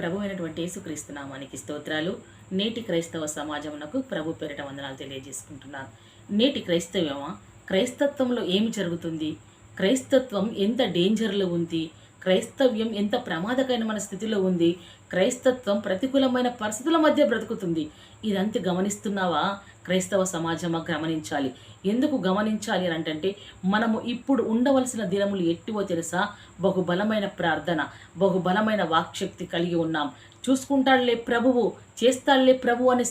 ప్రభు అయినటువంటి యేసుక్రీస్తు నామానికి స్తోత్రాలు. నేటి క్రైస్తవ సమాజమునకు ప్రభు పేరిట వందనాలు తెలియజేసుకుంటున్నాను. నేటి క్రైస్తత్వంలో ఏమి జరుగుతుంది? క్రైస్తత్వం ఎంత డేంజర్లో ఉంది? క్రైస్తవ్యం ఎంత ప్రమాదకరమైన స్థితిలో ఉంది? క్రైస్తత్వం ప్రతికూలమైన పరిస్థితుల మధ్య బ్రతుకుతుంది. ఇదంతా గమనిస్తున్నావా? క్రైస్తవ సమాజమా గమనించాలి. ఎందుకు గమనించాలి అని అంటే, మనము ఇప్పుడు ఉండవలసిన దినములు ఎట్టివో తెలుసా? బహుబలమైన ప్రార్థన, బహుబలమైన వాక్శక్తి కలిగి ఉన్నాం. చూసుకుంటాడులే ప్రభువు, చేస్తాడులే ప్రభు అని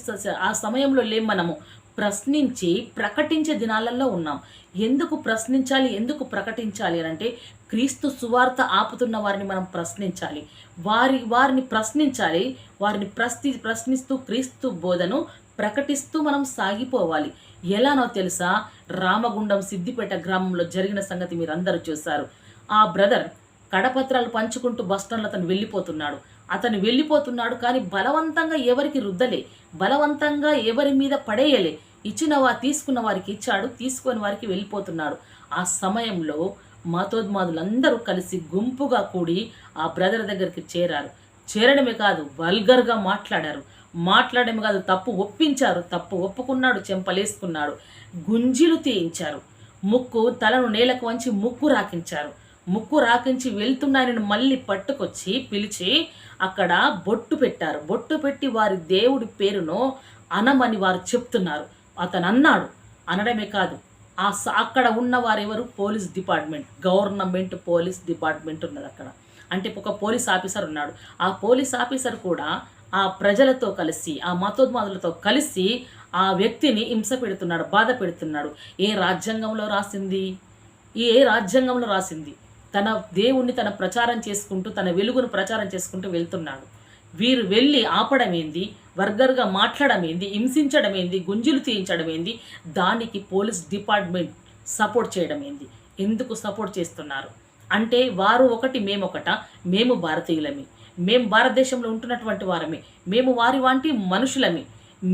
ఆ సమయంలో మనము ప్రశ్నించి ప్రకటించే దినాలలో ఉన్నాం. ఎందుకు ప్రశ్నించాలి, ఎందుకు ప్రకటించాలి అని అంటే, క్రీస్తు సువార్త ఆపుతున్న వారిని మనం ప్రశ్నించాలి. వారిని ప్రశ్నించాలి. వారిని ప్రశ్నిస్తూ క్రీస్తు బోధను ప్రకటిస్తూ మనం సాగిపోవాలి. ఎలానో తెలుసా? రామగుండం సిద్దిపేట గ్రామంలో జరిగిన సంగతి మీరు అందరూ చూశారు. ఆ బ్రదర్ కడపత్రాలు పంచుకుంటూ బస్టాండ్లో అతను వెళ్ళిపోతున్నాడు కానీ బలవంతంగా ఎవరికి రుద్దలే, బలవంతంగా ఎవరి మీద పడేయలే. తీసుకున్న వారికి ఇచ్చాడు, తీసుకొని వారికి వెళ్ళిపోతున్నాడు. ఆ సమయంలో మతోన్మాదులందరూ కలిసి గుంపుగా కూడి ఆ బ్రదర్ దగ్గరికి చేరారు. చేరడమే కాదు, వల్గర్గా మాట్లాడడమే కాదు, తప్పు ఒప్పించారు. తప్పు ఒప్పుకున్నాడు, చెంపలేసుకున్నాడు, గుంజీలు తీయించారు, తలను నేలకు వంచి ముక్కు రాకించి వెళ్తున్నాయని మళ్ళీ పట్టుకొచ్చి పిలిచి అక్కడ బొట్టు పెట్టి వారి దేవుడి పేరును అనమని వారు చెప్తున్నారు. అతను అన్నాడు. అనడమే కాదు, అక్కడ ఉన్న వారెవరు? Police department, government police department ఉన్నది అక్కడ. అంటే ఒక పోలీస్ ఆఫీసర్ ఉన్నాడు. ఆ పోలీస్ ఆఫీసర్ కూడా ఆ ప్రజలతో కలిసి, ఆ మతోన్మాదులతో కలిసి ఆ వ్యక్తిని హింస పెడుతున్నాడు, బాధ పెడుతున్నాడు. ఏ రాజ్యాంగంలో రాసింది? తన దేవుణ్ణి తన ప్రచారం చేసుకుంటూ, తన వెలుగును ప్రచారం చేసుకుంటూ వెళ్తున్నాడు. వీరు వెళ్ళి ఆపడం ఏంది? వర్గర్గా మాట్లాడడం ఏంది? హింసించడం ఏంది? గుంజులు తీయించడం ఏంది? దానికి పోలీస్ డిపార్ట్మెంట్ సపోర్ట్ చేయడం ఏంది? ఎందుకు సపోర్ట్ చేస్తున్నారు అంటే, వారు ఒకటి మేమొకట, మేము భారతీయులమే, మేము భారతదేశంలో ఉంటున్నటువంటి వారమే, మేము వారి వంటి మనుషులమే,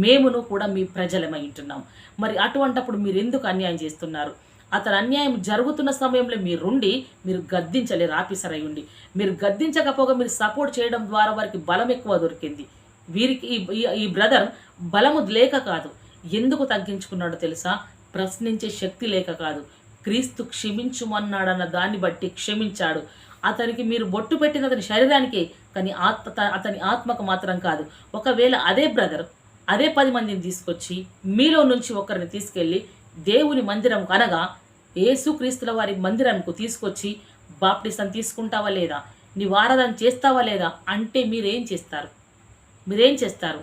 మేమును కూడా మీ ప్రజలమై ఉంటున్నాం. మరి అటువంటప్పుడు మీరు ఎందుకు అన్యాయం చేస్తున్నారు? అతను అన్యాయం జరుగుతున్న సమయంలో మీరు గద్దించలేరు. ఆఫీసర్ అయి ఉండి మీరు గద్దించకపోగా మీరు సపోర్ట్ చేయడం ద్వారా వారికి బలం ఎక్కువ దొరికింది. వీరికి ఈ బ్రదర్ బలము లేక కాదు. ఎందుకు తగ్గించుకున్నాడో తెలుసా? ప్రశ్నించే శక్తి లేక కాదు, క్రీస్తు క్షమించుమన్నాడన్న దాన్ని బట్టి క్షమించాడు. అతనికి మీరు బొట్టు పెట్టిన అతని శరీరానికే, కానీ అతని ఆత్మకు మాత్రం కాదు. ఒకవేళ అదే బ్రదర్ అదే 10 మందిని తీసుకొచ్చి మీలో నుంచి ఒకరిని తీసుకెళ్ళి దేవుని మందిరం అనగా యేసుక్రీస్తుల వారి మందిరంకు తీసుకొచ్చి బాప్టిజం తీసుకుంటావా లేదా, నీ ఆరాధన చేస్తావా లేదా అంటే మీరేం చేస్తారు?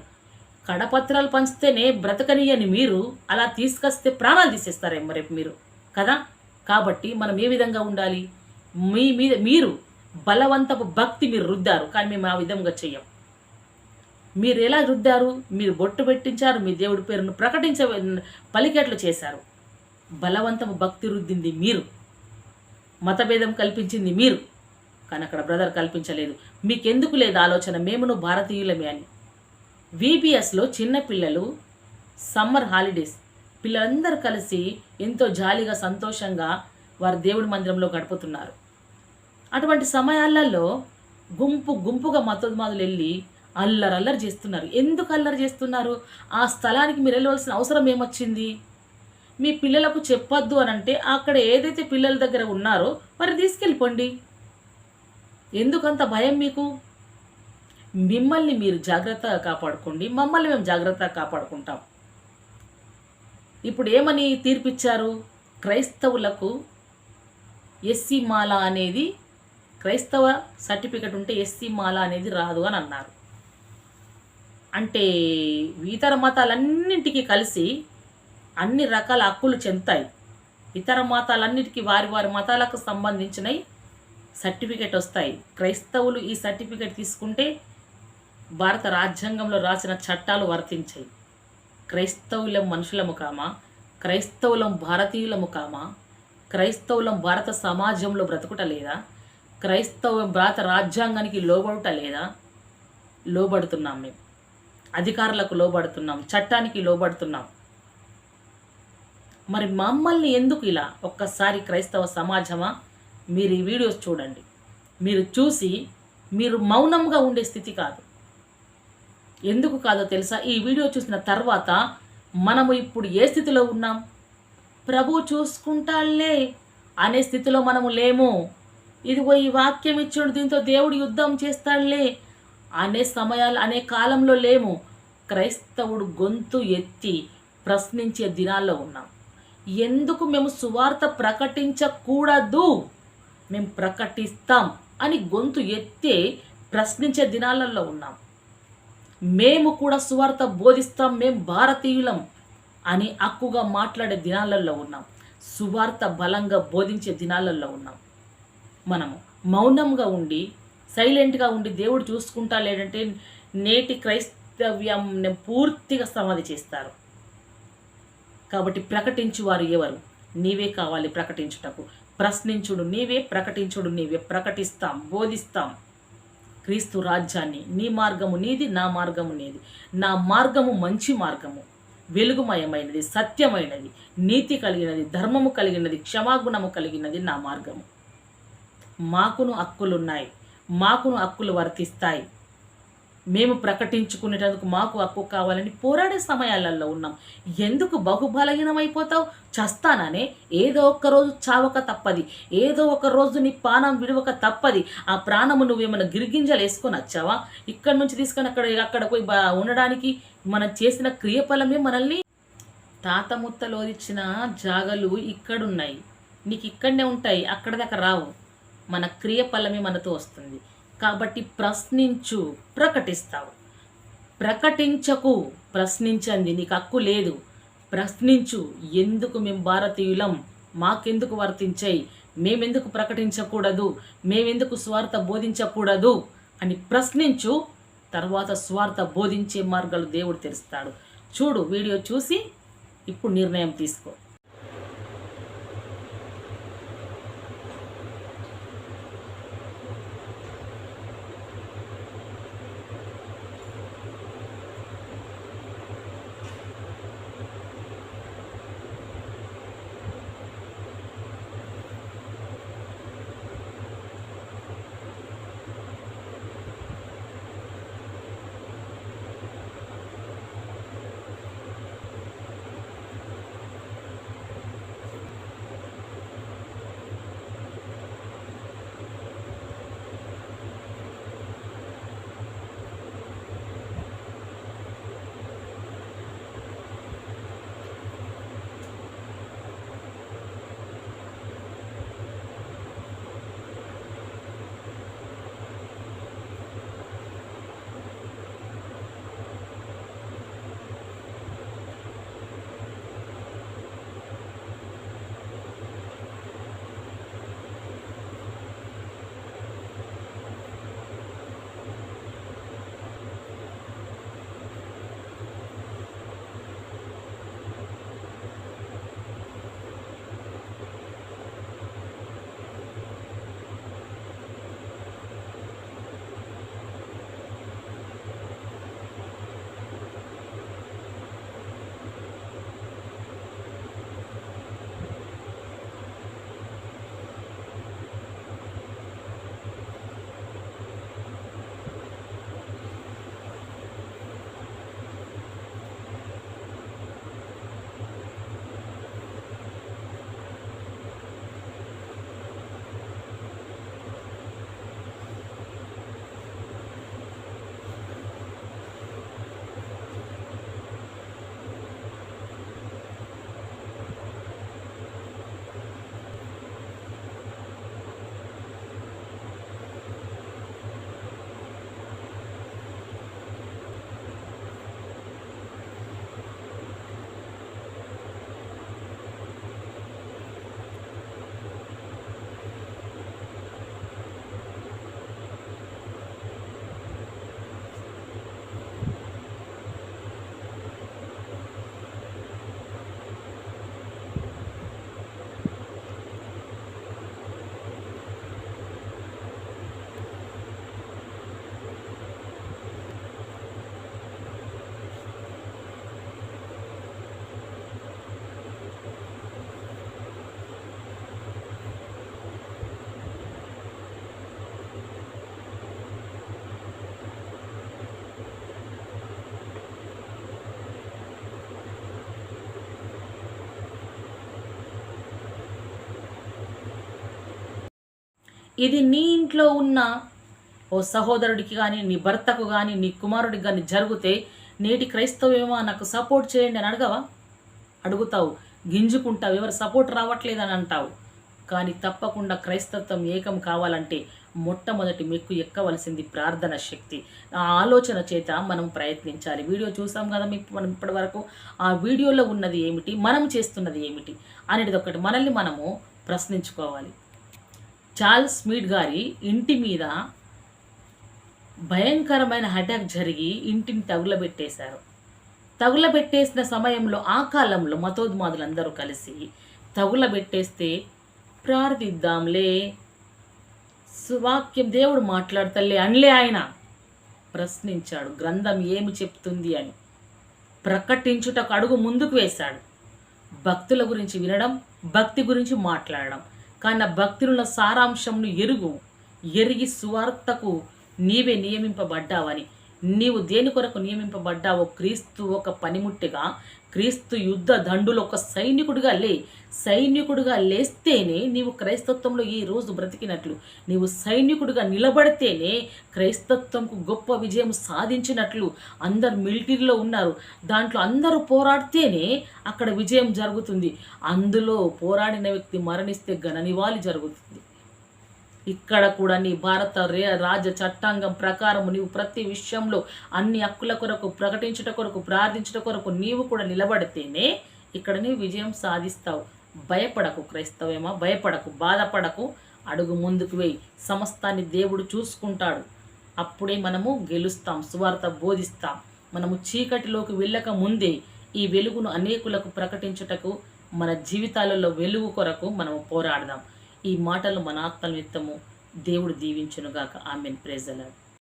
కడపత్రాలు పంచితేనే బ్రతకనియని మీరు అలా తీసుకొస్తే ప్రాణాలు తీసేస్తారేమో రేపు మీరు కదా. కాబట్టి మనం ఏ విధంగా ఉండాలి? మీ మీద మీరు బలవంతపు భక్తి మీరు రుద్దారు, కానీ మేము ఆ విధంగా చెయ్యం. మీరు ఎలా రుద్దారు? మీరు బొట్టు పెట్టించారు, మీ దేవుడి పేరును పలికేట్లు చేశారు. బలవంతము భక్తి రుద్దింది మీరు, మతభేదం కల్పించింది మీరు, కానీ అక్కడ బ్రదర్ కల్పించలేదు. మీకెందుకు లేదు ఆలోచన మేమును భారతీయులమే అని? VBSలో చిన్న పిల్లలు సమ్మర్ హాలిడేస్, పిల్లలందరూ కలిసి ఎంతో జాలీగా సంతోషంగా వారి దేవుడి మందిరంలో గడుపుతున్నారు. అటువంటి సమయాలలో గుంపుగా మతోన్మాదులు వెళ్ళి అల్లరి చేస్తున్నారు. ఎందుకు అల్లరి చేస్తున్నారు? ఆ స్థలానికి మీరు వెళ్ళవలసిన అవసరం ఏమొచ్చింది? మీ పిల్లలకు చెప్పొద్దు అని అంటే అక్కడ ఏదైతే పిల్లల దగ్గర ఉన్నారో మరి తీసుకెళ్ళిపోండి. ఎందుకంత భయం మీకు? మిమ్మల్ని మీరు జాగ్రత్తగా కాపాడుకోండి, మమ్మల్ని మేము జాగ్రత్తగా కాపాడుకుంటాం. ఇప్పుడు ఏమని తీర్పిచ్చారు? క్రైస్తవులకు ఎస్సీ మాల అనేది, క్రైస్తవ సర్టిఫికెట్ ఉంటే ఎస్సీ మాల అనేది రాదు అని అన్నారు. అంటే ఇతర మతాలన్నింటికీ కలిసి అన్ని రకాల హక్కులు చెందుతాయి. ఇతర మతాలన్నిటికీ వారి మతాలకు సంబంధించినవి సర్టిఫికెట్ వస్తాయి. క్రైస్తవులు ఈ సర్టిఫికెట్ తీసుకుంటే భారత రాజ్యాంగంలో రాసిన చట్టాలు వర్తించాయి. క్రైస్తవులం మనుషులము కామా, క్రైస్తవులం భారతీయులము కామా, క్రైస్తవులం భారత సమాజంలో బ్రతుకుట లేదా, భారత రాజ్యాంగానికి లోబడుట లేదా? లోబడుతున్నాం. మేము అధికారులకు లోబడుతున్నాం, చట్టానికి లోబడుతున్నాం. మరి మమ్మల్ని ఎందుకు ఇలా? ఒక్కసారి క్రైస్తవ సమాజమా, మీరు ఈ వీడియోస్ చూడండి. మీరు చూసి మీరు మౌనంగా ఉండే స్థితి కాదు. ఎందుకు కాదో తెలుసా? ఈ వీడియో చూసిన తర్వాత మనము ఇప్పుడు ఏ స్థితిలో ఉన్నాం? ప్రభు చూసుకుంటాళ్లే అనే స్థితిలో మనము లేము. ఇదిగో ఈ వాక్యం ఇచ్చాడు, దీంతో దేవుడు యుద్ధం చేస్తాడులే అనే సమయాలు అనే కాలంలో లేము. క్రైస్తవుడు గొంతు ఎత్తి ప్రశ్నించే దినాల్లో ఉన్నాం. ఎందుకు మేము సువార్త ప్రకటించకూడదు, మేము ప్రకటిస్తాం అని గొంతు ఎత్తే ప్రశ్నించే దినాలలో ఉన్నాం. మేము కూడా సువార్త బోధిస్తాం, మేము భారతీయులం అని హక్కుగా మాట్లాడే దినాలలో ఉన్నాం. సువార్త బలంగా బోధించే దినాలలో ఉన్నాం. మనము మౌనంగా ఉండి సైలెంట్గా ఉండి దేవుడు చూసుకుంటా లేదంటే నేటి క్రైస్తవ్యం పూర్తిగా సమాధి చేస్తారు. కాబట్టి ప్రకటించువారు ఎవరు? నీవే కావాలి ప్రకటించుటకు. ప్రశ్నించుడు నీవే, ప్రకటించుడు నీవే. ప్రకటిస్తాం, బోధిస్తాం క్రీస్తు రాజ్యాన్ని. నీ మార్గము నీది, నా మార్గము నీది. నా మార్గము మంచి మార్గము, వెలుగుమయమైనది, సత్యమైనది, నీతి కలిగినది, ధర్మము కలిగినది, క్షమాగుణము కలిగినది నా మార్గము. మాకును హక్కులున్నాయి, మాకును హక్కులు వర్తిస్తాయి. మేము ప్రకటించుకునేటందుకు మాకు హక్కు కావాలని పోరాడే సమయాలలో ఉన్నాం. ఎందుకు బహుబలహీనమైపోతావు? చస్తాననే ఏదో ఒక్క రోజు చావక తప్పది, ఏదో ఒక రోజు నీ ప్రాణం విడవక తప్పది. ఆ ప్రాణము నువ్వేమైనా గిరిగింజలు వేసుకొని వచ్చావా? ఇక్కడి నుంచి తీసుకొని అక్కడ పోయి ఉండడానికి మనం చేసిన క్రియఫలమే మనల్ని. తాత ముత్తలో ఇచ్చిన జాగలు ఇక్కడున్నాయి, నీకు ఇక్కడనే ఉంటాయి, అక్కడ దాకా రావు. మన క్రియఫలమే మనతో వస్తుంది. కాబట్టి ప్రశ్నించు, ప్రకటిస్తావు. ప్రకటించకు, ప్రశ్నించండి, నీకు హక్కు లేదు. ప్రశ్నించు. ఎందుకు మేము భారతీయులం, మాకెందుకు వర్తించాయి, మేమెందుకు ప్రకటించకూడదు, మేమెందుకు స్వార్థ బోధించకూడదు అని ప్రశ్నించు. తర్వాత స్వార్థ బోధించే మార్గాలు దేవుడు తెరుస్తాడు. చూడు, వీడియో చూసి ఇప్పుడు నిర్ణయం తీసుకో. ఇది నీ ఇంట్లో ఉన్న ఓ సహోదరుడికి కానీ, నీ భర్తకు కానీ, నీ కుమారుడికి కానీ జరిగితే నేటి క్రైస్తవేమో నాకు సపోర్ట్ చేయండి అని అడగవా? అడుగుతావు, గింజుకుంటావు, ఎవరు సపోర్ట్ రావట్లేదని అంటావు. కానీ తప్పకుండా క్రైస్తత్వం ఏకం కావాలంటే మొట్టమొదటి మెక్కు ఎక్కవలసింది ప్రార్థన శక్తి. ఆ ఆలోచన చేత మనం ప్రయత్నించాలి. వీడియో చూసాం కదా మనం ఇప్పటి వరకు. ఆ వీడియోలో ఉన్నది ఏమిటి, మనం చేస్తున్నది ఏమిటి అనేది ఒకటి మనల్ని మనము ప్రశ్నించుకోవాలి. చార్ల్స్ స్మిత్ గారి ఇంటి మీద భయంకరమైన అటాక్ జరిగి ఇంటిని తగులబెట్టేశారు. తగులబెట్టేసిన సమయంలో ఆ కాలంలో మతోన్మాదులందరూ కలిసి తగులబెట్టేస్తే ప్రార్థిద్దాంలే, సువాక్యం దేవుడు మాట్లాడతలే అనలే. ఆయన ప్రశ్నించాడు, గ్రంథం ఏమి చెప్తుంది అని ప్రకటించుటకు అడుగు ముందుకు వేశాడు. భక్తుల గురించి వినడం, భక్తి గురించి మాట్లాడడం, కానీ ఆ భక్తుల సారాంశంను ఎరిగి సువార్తకు నీవే నియమింపబడ్డావని, నీవు దేని కొరకు నియమింపబడ్డావో క్రీస్తు ఒక పనిముట్టిగా, క్రీస్తు యుద్ధ దండులో ఒక సైనికుడిగా లేస్తేనే నీవు క్రైస్తత్వంలో ఈ రోజు బ్రతికినట్లు. నీవు సైనికుడిగా నిలబడితేనే క్రైస్తత్వంకు గొప్ప విజయం సాధించినట్లు. అందరు మిలిటరీలో ఉన్నారు, దాంట్లో అందరూ పోరాడితేనే అక్కడ విజయం జరుగుతుంది. అందులో పోరాడిన వ్యక్తి మరణిస్తే ఘననివాళి జరుగుతుంది. ఇక్కడ కూడా నీ భారత రాజ్య చట్టాంగం ప్రకారం నీవు ప్రతి విషయంలో అన్ని హక్కుల కొరకు ప్రకటించుట కొరకు ప్రార్థించుట కొరకు నీవు కూడా నిలబడితేనే ఇక్కడ నీవు విజయం సాధిస్తావు. భయపడకు క్రైస్తవేమా, భయపడకు, బాధపడకు, అడుగు ముందుకు వేయి. సమస్తాన్ని దేవుడు చూసుకుంటాడు. అప్పుడే మనము గెలుస్తాం, సువార్త బోధిస్తాం. మనము చీకటిలోకి వెళ్ళక ముందే ఈ వెలుగును అనేకులకు ప్రకటించుటకు, మన జీవితాలలో వెలుగు కొరకు మనము పోరాడదాం. ఈ మాటలు మన ఆత్మల నిమిత్తము దేవుడు దీవించునుగాక. ఆమెన్. Praise the lord.